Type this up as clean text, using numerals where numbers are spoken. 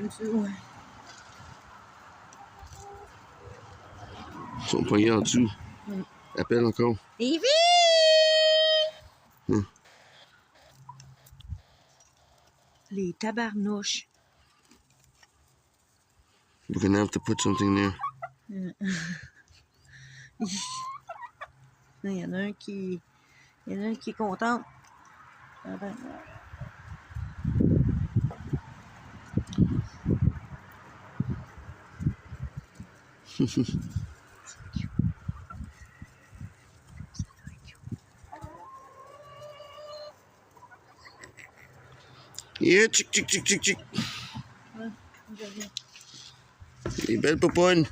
Ouais. Ils sont pognés en dessous. Appelle encore. Evie! Les tabarnouches. We're gonna have to put something there. Il y en a un qui est content. Yeah, chick. Les belles poponnes.